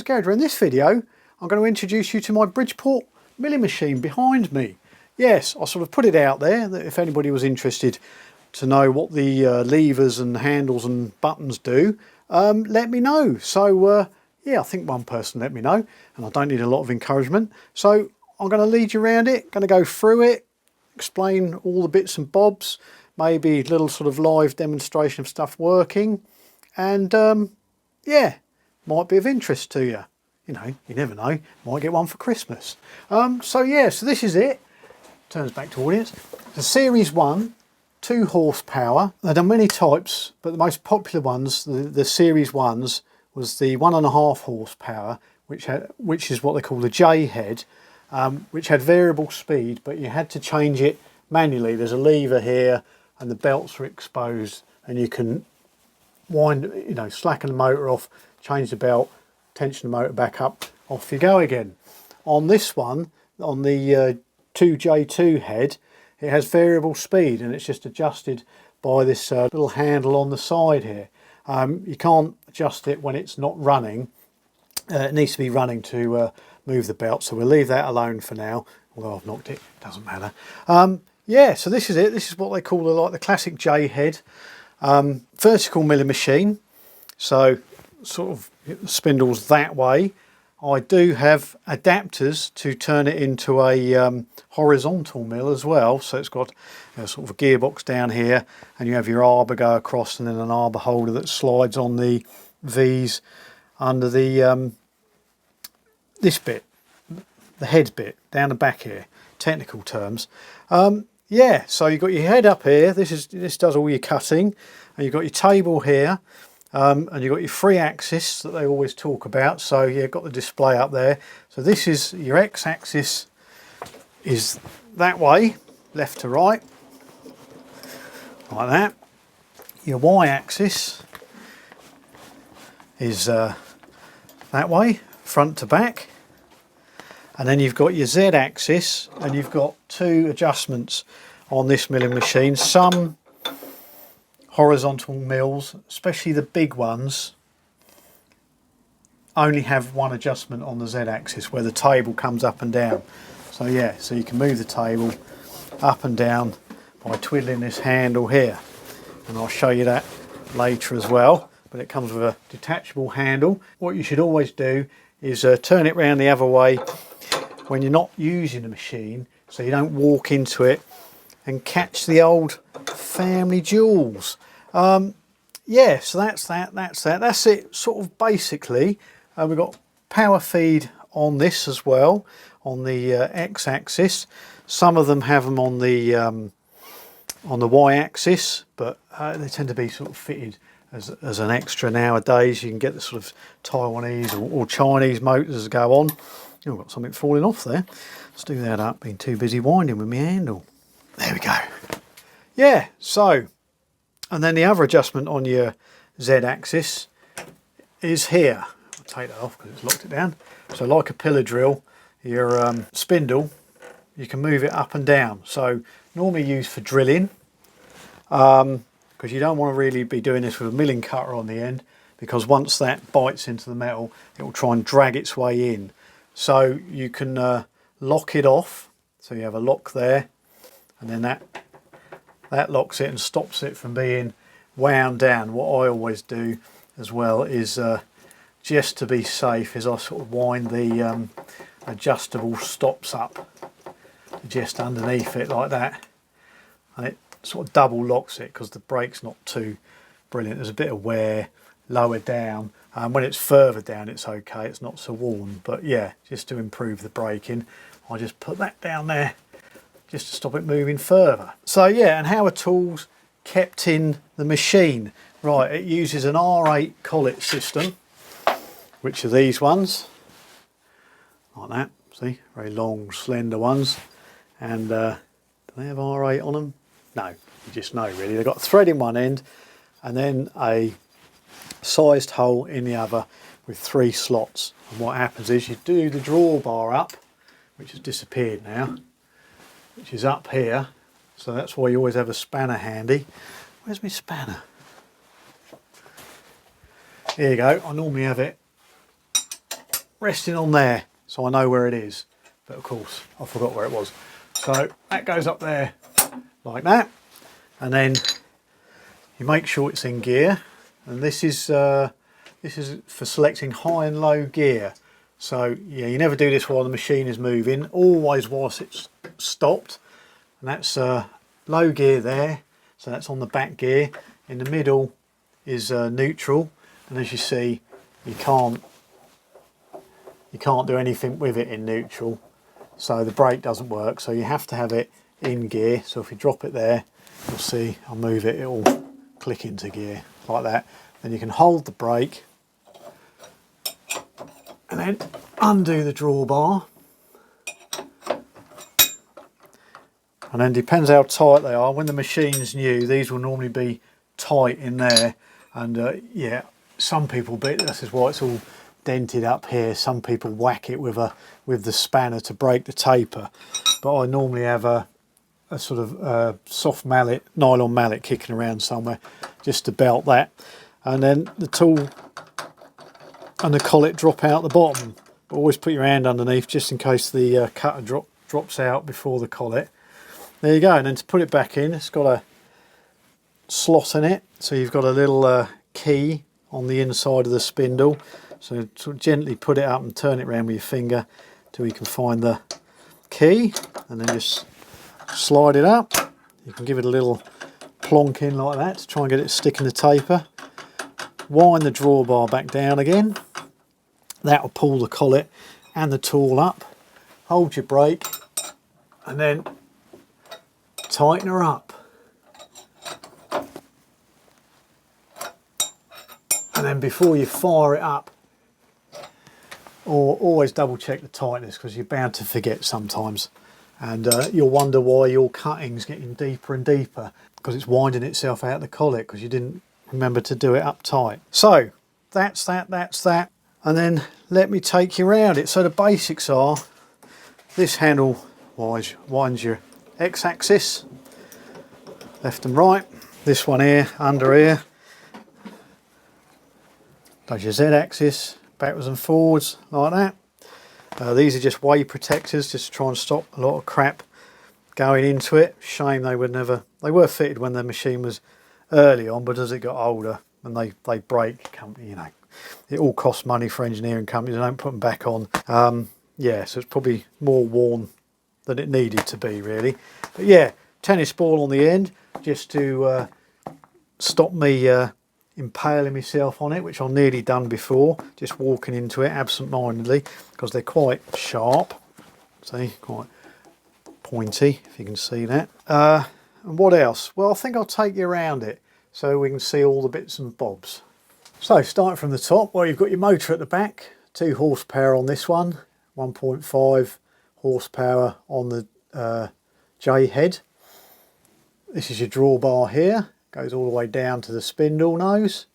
James Gouger. In this video I'm going to introduce you to my Bridgeport milling machine behind me. Yes, I sort of put it out there that if anybody was interested to know what the levers and handles and buttons do, let me know. So yeah, I think one person let me know, and I don't need a lot of encouragement. So I'm going to lead you around it, going to go through it, explain all the bits and bobs, maybe a little sort of live demonstration of stuff working, and yeah, might be of interest to you. You know, you never know, might get one for Christmas. So yeah, so this is it. Turns back to audience. The Series 1, 2 horsepower. There are many types, but the most popular ones, the Series 1s, was the 1.5 horsepower, which is what they call the J head, which had variable speed, but you had to change it manually. There's a lever here, and the belts are exposed, and you can wind, you know, slacken the motor off, change the belt, tension the motor back up, off you go again. On this one, on the 2J2 head, it has variable speed, and it's just adjusted by this little handle on the side here. You can't adjust it when it's not running. It needs to be running to move the belt, so we'll leave that alone for now, although I've knocked it, doesn't matter. Yeah, so this is it. This is what they call the classic J head. Vertical milling machine, so sort of spindles that way. I do have adapters to turn it into a horizontal mill as well, so it's got sort of a gearbox down here, and you have your arbor go across, and then an arbor holder that slides on the V's under the this bit, the head bit down the back here, technical terms. Yeah, so you've got your head up here. This does all your cutting, and you've got your table here. And you've got your 3-axis that they always talk about. So you've got the display up there. So this is your X-axis is that way, left to right, like that. Your Y-axis is that way, front to back. And then you've got your Z-axis, and you've got 2 adjustments on this milling machine. Some horizontal mills, especially the big ones, only have 1 adjustment on the Z-axis where the table comes up and down. So yeah, so you can move the table up and down by twiddling this handle here, and I'll show you that later as well. But it comes with a detachable handle. What you should always do is turn it round the other way when you're not using the machine, so you don't walk into it and catch the old family jewels. Yeah, so that's it sort of basically. We've got power feed on this as well, on the X-axis. Some of them have them on the Y-axis, but they tend to be sort of fitted as an extra nowadays. You can get the sort of Taiwanese or Chinese motors that go on. Oh, I've got something falling off there. Let's do that up, being too busy winding with my handle. There we go. Yeah, so, and then the other adjustment on your Z-axis is here. I'll take that off because it's locked it down. So like a pillar drill, your spindle, you can move it up and down. So normally used for drilling, because you don't want to really be doing this with a milling cutter on the end, because once that bites into the metal, it will try and drag its way in. So you can lock it off. So you have a lock there, and then that locks it and stops it from being wound down. What I always do as well is just to be safe is I sort of wind the adjustable stops up just underneath it like that, and it sort of double locks it because the brake's not too brilliant. There's a bit of wear lower down. When it's further down it's okay, it's not so worn, but yeah, just to improve the braking I just put that down there just to stop it moving further. So yeah, and how are tools kept in the machine? Right, it uses an R8 collet system, which are these ones, like that, see, very long slender ones. And do they have R8 on them? No, you just know really. They've got a thread in one end and then a sized hole in the other with 3 slots. And what happens is you do the drawbar up, which has disappeared now, which is up here. So that's why you always have a spanner handy. Where's my spanner? Here you go. I normally have it resting on there, so I know where it is. But of course, I forgot where it was. So that goes up there like that, and then you make sure it's in gear. And this is for selecting high and low gear. So yeah, you never do this while the machine is moving, always whilst it's stopped. And that's low gear there, so that's on the back gear. In the middle is neutral, and as you see, you can't do anything with it in neutral, so the brake doesn't work, so you have to have it in gear. So if you drop it there, you'll see I'll move it, it'll click into gear like that. Then you can hold the brake and then undo the drawbar, and then depends how tight they are. When the machine's new, these will normally be tight in there, and yeah, some people, this is why it's all dented up here, some people whack it with the spanner to break the taper, but I normally have a sort of soft mallet, nylon mallet kicking around somewhere just to belt that. And then the tool and the collet drop out the bottom, but always put your hand underneath just in case the cutter drops out before the collet. There you go. And then to put it back in, it's got a slot in it, so you've got a little key on the inside of the spindle, so sort of gently put it up and turn it around with your finger till you can find the key, and then just slide it up. You can give it a little plonk in like that to try and get it sticking the taper. Wind the drawbar back down again, that will pull the collet and the tool up. Hold your brake and then tighten her up, and then before you fire it up, or always double check the tightness, because you're bound to forget sometimes, and you'll wonder why your cutting's getting deeper and deeper, because it's winding itself out the collet because you didn't remember to do it up tight. So that's that, and then let me take you around it. So the basics are, this handle winds your x-axis left and right. This one here, under here, does your z-axis backwards and forwards like that. These are just way protectors, just to try and stop a lot of crap going into it. Shame they were fitted when the machine was early on, but as it got older and they break, you know, it all costs money for engineering companies. They don't put them back on. Yeah, so it's probably more worn than it needed to be, really. But yeah, tennis ball on the end, just to stop me impaling myself on it, which I've nearly done before, just walking into it absent-mindedly, because they're quite sharp. See, quite pointy, if you can see that. And what else? Well, I think I'll take you around it so we can see all the bits and bobs. So starting from the top, well, you've got your motor at the back, 2 horsepower on this one, 1.5 horsepower on the J head. This is your drawbar here, goes all the way down to the spindle nose,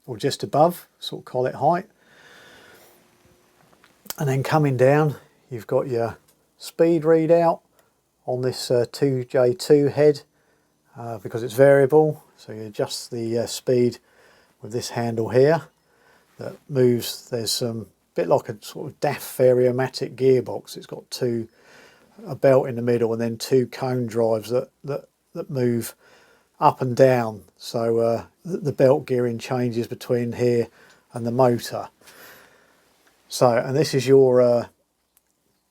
or just above, sort of collet height. And then coming down, you've got your speed readout on this 2J2 head, because it's variable, so you adjust the speed with this handle here that moves. There's some bit like a sort of DAF variomatic gearbox. It's got a belt in the middle and then 2 cone drives that move up and down, so the belt gearing changes between here and the motor. So, and this is your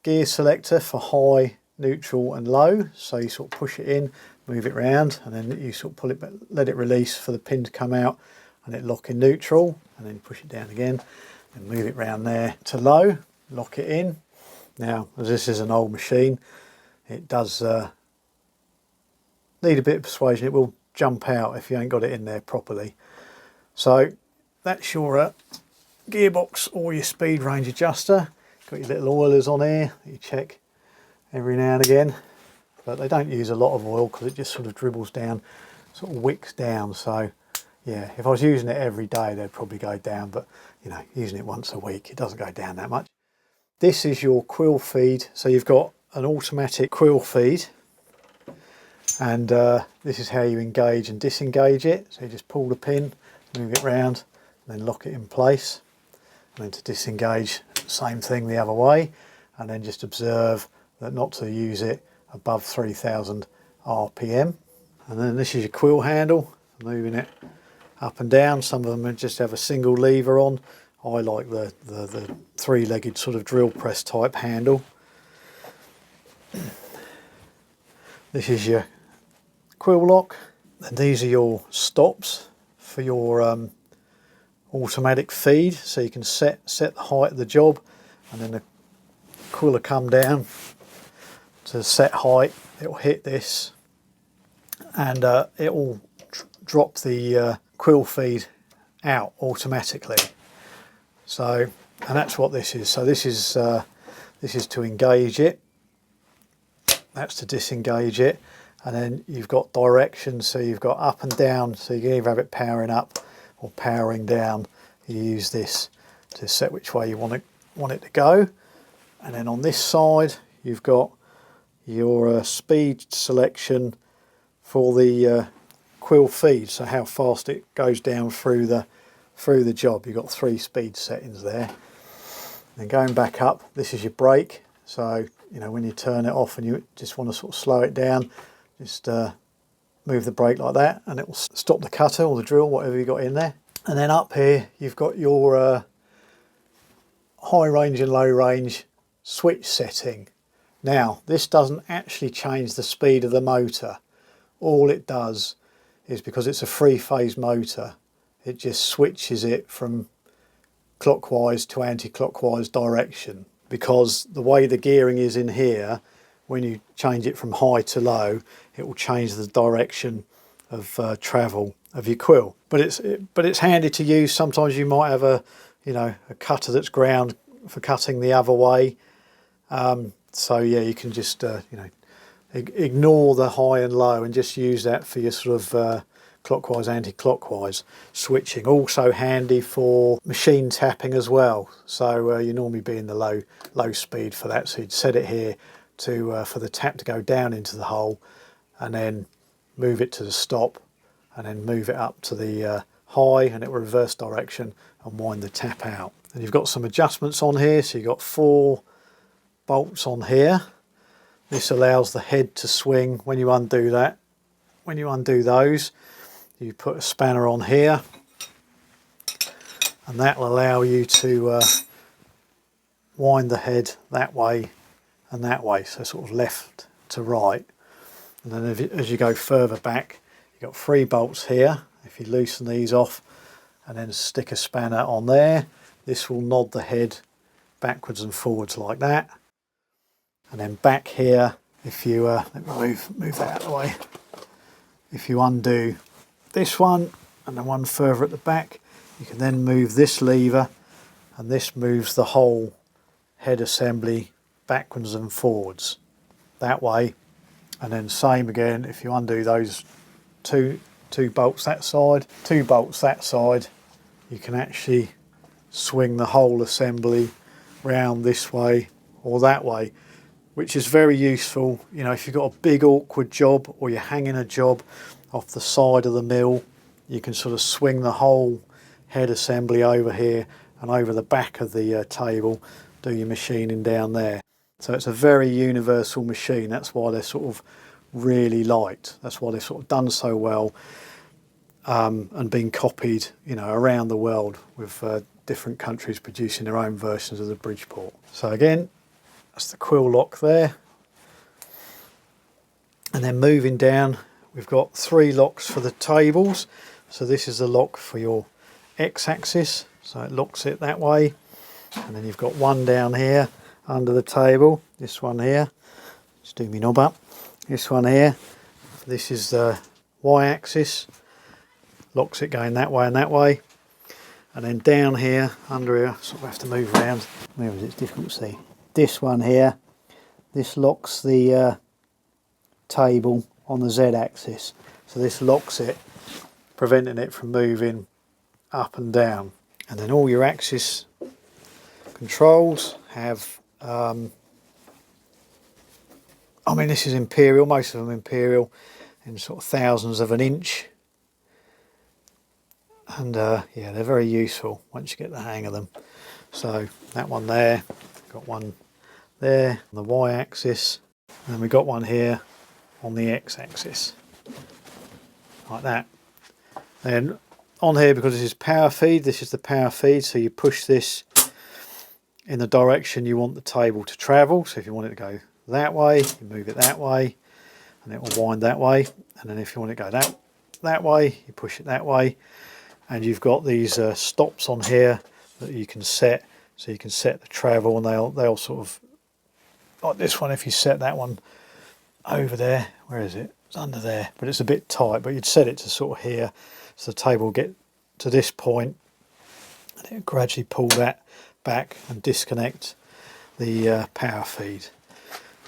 gear selector for high, neutral and low. So you sort of push it in, move it round, and then you sort of pull it back, let it release for the pin to come out, and it lock in neutral, and then push it down again and move it round there to low, lock it in. Now, as this is an old machine, it does need a bit of persuasion. It will jump out if you ain't got it in there properly. So that's your gearbox or your speed range adjuster. Got your little oilers on here that you check every now and again, but they don't use a lot of oil because it just sort of dribbles down, sort of wicks down. So yeah, if I was using it every day, they'd probably go down, but you know, using it once a week, it doesn't go down that much. This is your Quill feed. So you've got an automatic Quill feed, and this is how you engage and disengage it. So you just pull the pin, move it round, and then lock it in place. And then to disengage, Same thing the other way, and then just observe that not to use it above 3000 RPM. And then this is your quill handle, moving it up and down. Some of them just have a single lever on. I like the three-legged sort of drill press type handle. This is your quill lock, and these are your stops for your automatic feed, so you can set the height of the job, and then the quill will come down to set height. It will hit this, and it will drop the quill feed out automatically. So, and that's what this is. So this is to engage it. That's to disengage it, and then you've got direction. So you've got up and down. So you can either have it powering up or powering down. You use this to set which way you want it to go. And then on this side, you've got your speed selection for the quill feed. So how fast it goes down through the job. You've got 3 speed settings there. And going back up, this is your brake. So you know, when you turn it off and you just want to sort of slow it down, just move the brake like that, and it will stop the cutter or the drill, whatever you got in there. And then up here, you've got your high range and low range switch setting. Now, this doesn't actually change the speed of the motor. All it does is, because it's a 3-phase motor, it just switches it from clockwise to anti-clockwise direction. Because the way the gearing is in here, when you change it from high to low, it will change the direction of travel of your quill. But it's handy to use. Sometimes you might have a cutter that's ground for cutting the other way. So yeah, you can just ignore the high and low and just use that for your sort of clockwise, anti-clockwise switching. Also handy for machine tapping as well. So you normally be in the low speed for that. So you'd set it here to for the tap to go down into the hole, and then move it to the stop, and then move it up to the high, and it will reverse direction and wind the tap out. And you've got some adjustments on here. So you've got 4 bolts on here. This allows the head to swing when you undo that. When you undo those, you put a spanner on here, and that will allow you to wind the head that way and that way, so sort of left to right. And then as you go further back, you've got 3 bolts here. If you loosen these off and then stick a spanner on there, this will nod the head backwards and forwards like that. And then back here, if you let me move that out of the way. If you undo this one and the one further at the back, you can then move this lever, and this moves the whole head assembly backwards and forwards that way. And then same again, if you undo those two bolts that side, 2 bolts that side, you can actually swing the whole assembly round this way or that way, which is very useful. You know, if you've got a big awkward job, or you're hanging a job off the side of the mill, you can sort of swing the whole head assembly over here and over the back of the table, do your machining down there. So it's a very universal machine. That's why they're sort of really liked. That's why they've sort of done so well and been copied, you know, around the world, with different countries producing their own versions of the Bridgeport. So again, that's the quill lock there. And then moving down, we've got 3 locks for the tables. So this is the lock for your X-axis, so it locks it that way. And then you've got one down here under the table, this one here. Just do my knob up. This one here, this is the Y-axis, locks it going that way and that way. And then down here, under here, sort of have to move around. Maybe it's difficult to see. This one here, this locks the table on the Z-axis. So this locks it, preventing it from moving up and down. And then all your axis controls have, I mean, this is imperial, most of them imperial, in sort of thousandths of an inch. And yeah, they're very useful once you get the hang of them. So that one there, got one there on the y-axis, and then we got one here on the x-axis, like that. Then on here, because this is power feed, this is the power feed, so you push this in the direction you want the table to travel. So if you want it to go that way, you move it that way, and it will wind that way. And then if you want it to go that way, you push it that way. And you've got these stops on here that you can set, so you can set the travel, and they'll sort of, like this one, if you set that one over there, where is it? It's under there, but it's a bit tight, but you'd set it to sort of here, so the table will get to this point, and it'll gradually pull that back and disconnect the power feed.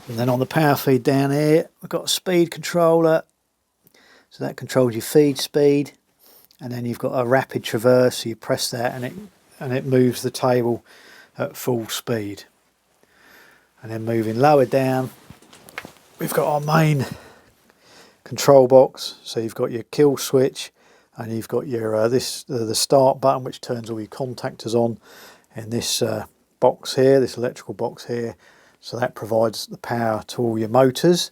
And then on the power feed down here, we've got a speed controller, so that controls your feed speed. And then you've got a rapid traverse, so you press that and it moves the table at full speed. And then moving lower down, we've got our main control box. So you've got your kill switch, and you've got your the start button, which turns all your contactors on, and this box here, this electrical box here. So that provides the power to all your motors.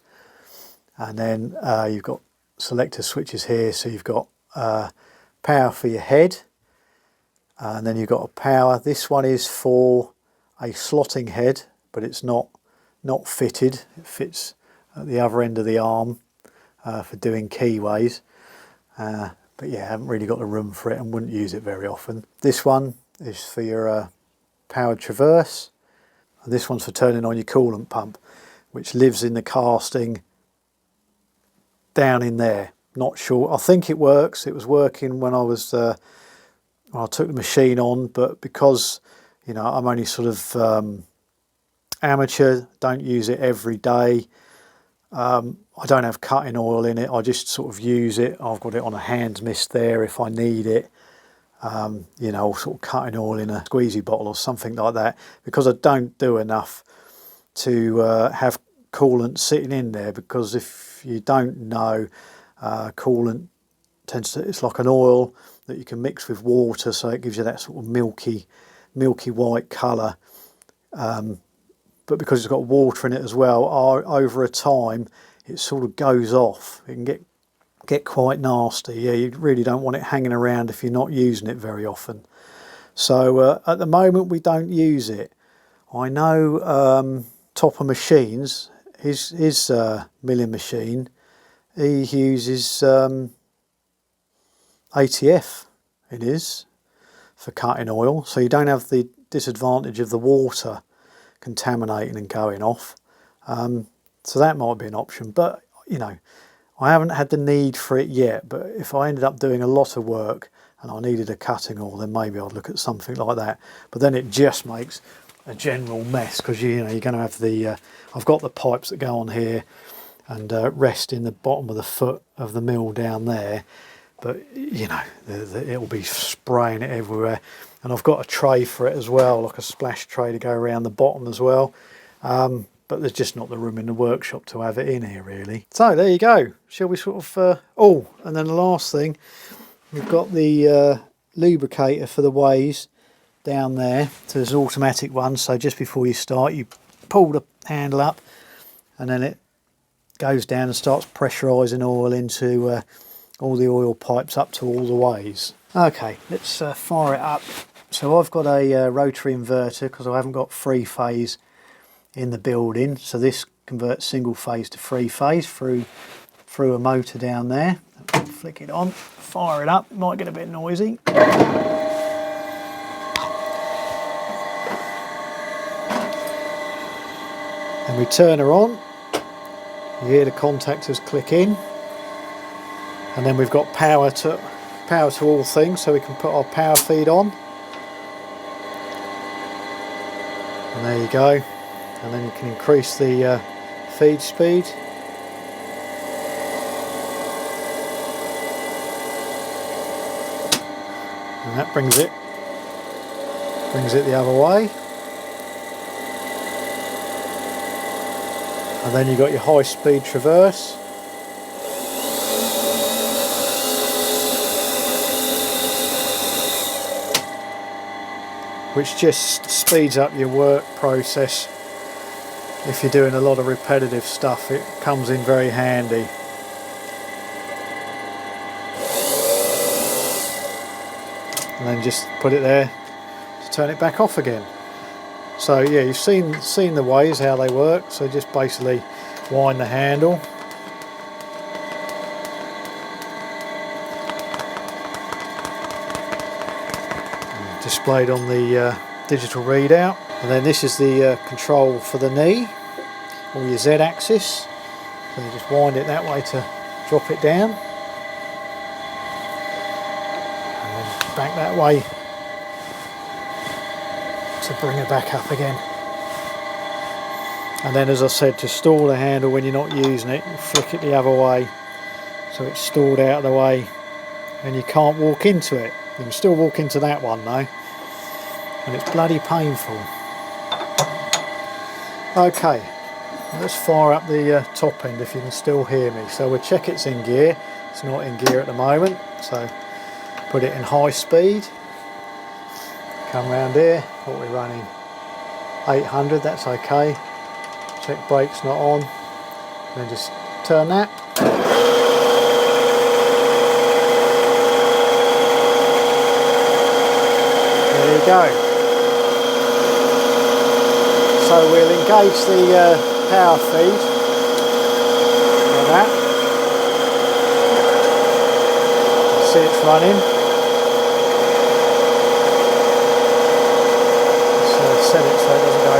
And then you've got selector switches here, so you've got power for your head, and then you've got a power. This one is for a slotting head, but it's not fitted. It fits at the other end of the arm for doing keyways, but yeah, I haven't really got the room for it and wouldn't use it very often. This one is for your powered traverse, and this one's for turning on your coolant pump, which lives in the casting down in there. Not sure. I think it works. It was working when I was when I took the machine on, but because, you know, I'm only sort of amateur, don't use it every day. I don't have cutting oil in it. I just sort of use it. I've got it on a hand mist there if I need it. You know, sort of cutting oil in a squeezy bottle or something like that, because I don't do enough to have coolant sitting in there. Because if you don't know, coolant it's like an oil that you can mix with water, so it gives you that sort of milky white colour, but because it's got water in it as well, over a time it sort of goes off. It can get quite nasty. Yeah, you really don't want it hanging around if you're not using it very often. So at the moment we don't use it. I know Topper Machines, his milling machine, he uses ATF, it is, for cutting oil, so you don't have the disadvantage of the water contaminating and going off. So that might be an option, but you know, I haven't had the need for it yet. But if I ended up doing a lot of work and I needed a cutting oil, then maybe I'd look at something like that. But then it just makes a general mess, because you know, you're going to have the I've got the pipes that go on here and rest in the bottom of the foot of the mill down there, but you know, it'll be spraying it everywhere. And I've got a tray for it as well, like a splash tray to go around the bottom as well, but there's just not the room in the workshop to have it in here really. So there you go. Shall we sort of oh, and then the last thing, we've got the lubricator for the ways down there. So there's an automatic one, so just before you start you pull the handle up and then it goes down and starts pressurising oil into all the oil pipes up to all the ways. Okay, let's fire it up. So I've got a rotary inverter because I haven't got three phase in the building, so this converts single phase to three phase through a motor down there. Flick it on, fire it up. It might get a bit noisy. And we turn her on. You hear the contactors click in, and then we've got power to all things, so we can put our power feed on. And there you go. And then you can increase the feed speed. And that brings it the other way. And then you've got your high speed traverse. which just speeds up your work process. If you're doing a lot of repetitive stuff, it comes in very handy. And then just put it there to turn it back off again. So yeah, you've seen the ways how they work. So just basically wind the handle, displayed on the digital readout, and then this is the control for the knee or your Z axis. So you just wind it that way to drop it down, and then back that way to bring it back up again. And then, as I said, to store the handle when you're not using it, you flick it the other way so it's stored out of the way and you can't walk into it. You can still walk into that one though, and it's bloody painful. Okay, let's fire up the top end if you can still hear me. So we'll check it's in gear. It's not in gear at the moment, so put it in high speed. Come round here, what we're running 800, that's okay. Check brakes not on, and then just turn that. There you go. So we'll engage the power feed like that. See it's running. Set it so it doesn't go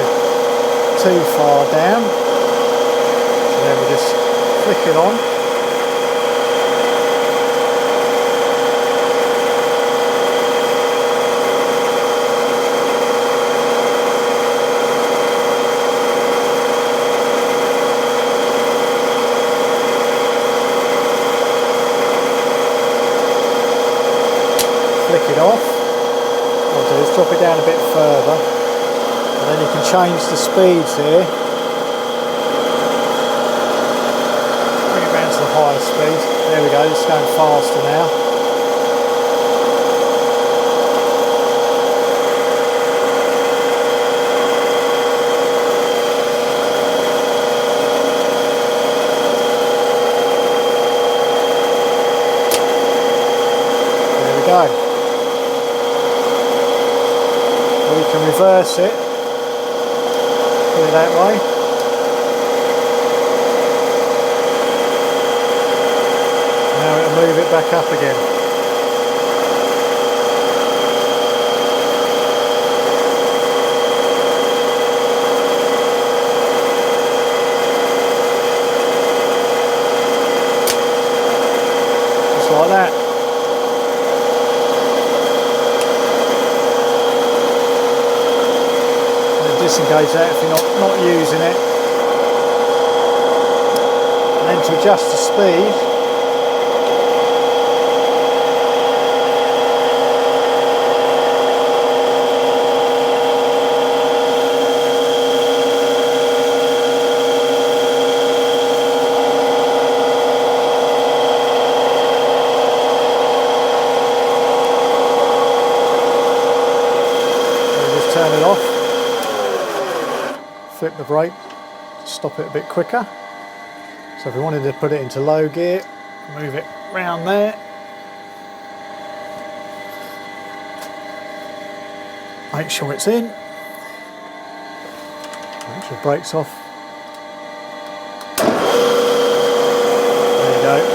too far down, so then we just flick it on. Flick it off. What I'll do is drop it down a bit further. And then you can change the speeds here. Bring it down to the higher speed. There we go, it's going faster now. There we go. Or you can reverse it. Put it that way. Now it'll move it back up again. Just like that. Disengage that if you're not using it, and then to adjust the speed, and just turn it off. Flip the brake, stop it a bit quicker. So if we wanted to put it into low gear, move it round there. Make sure it's in. Make sure the brake's off. There you go.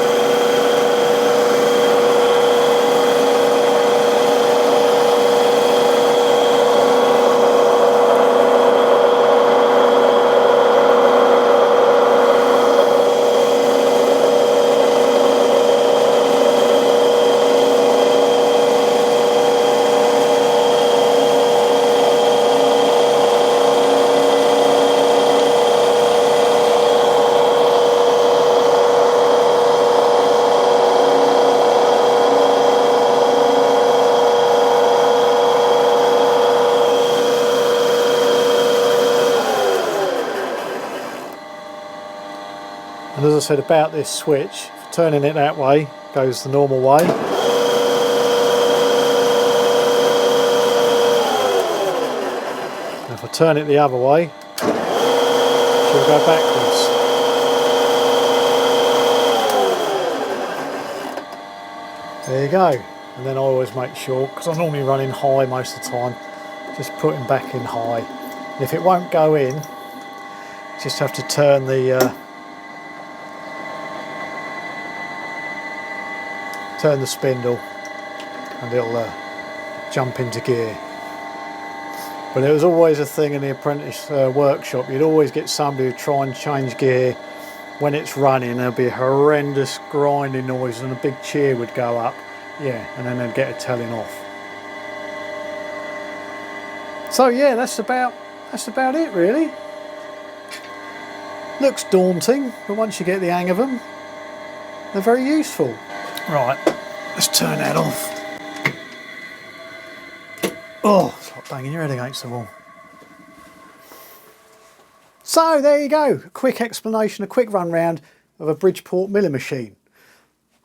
And as I said about this switch, turning it that way goes the normal way. turn it the other way, she'll go backwards. There you go. And then I always make sure, because I'm normally running high most of the time, just putting back in high. And if it won't go in, just have to turn the spindle and it'll jump into gear. But there was always a thing in the apprentice workshop, you'd always get somebody to try and change gear when it's running. There'll be a horrendous grinding noise and a big cheer would go up, yeah, and then they'd get a telling off. So yeah, that's about it really. Looks daunting, but once you get the hang of them, they're very useful. Right, let's turn that off. Oh, it's like banging your head against the wall. So there you go, a quick explanation, a quick run round of a Bridgeport milling machine.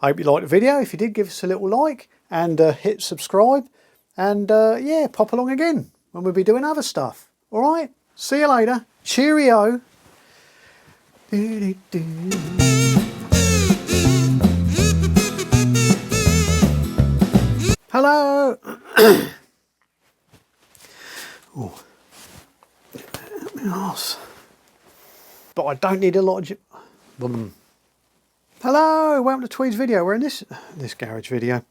I hope you liked the video. If you did, give us a little like and hit subscribe, and yeah, pop along again when we'll be doing other stuff. All right, see you later. Cheerio. Hello. Oh, nice. But I don't need a lot of... Hello, welcome to Tweed's video. We're in this garage video.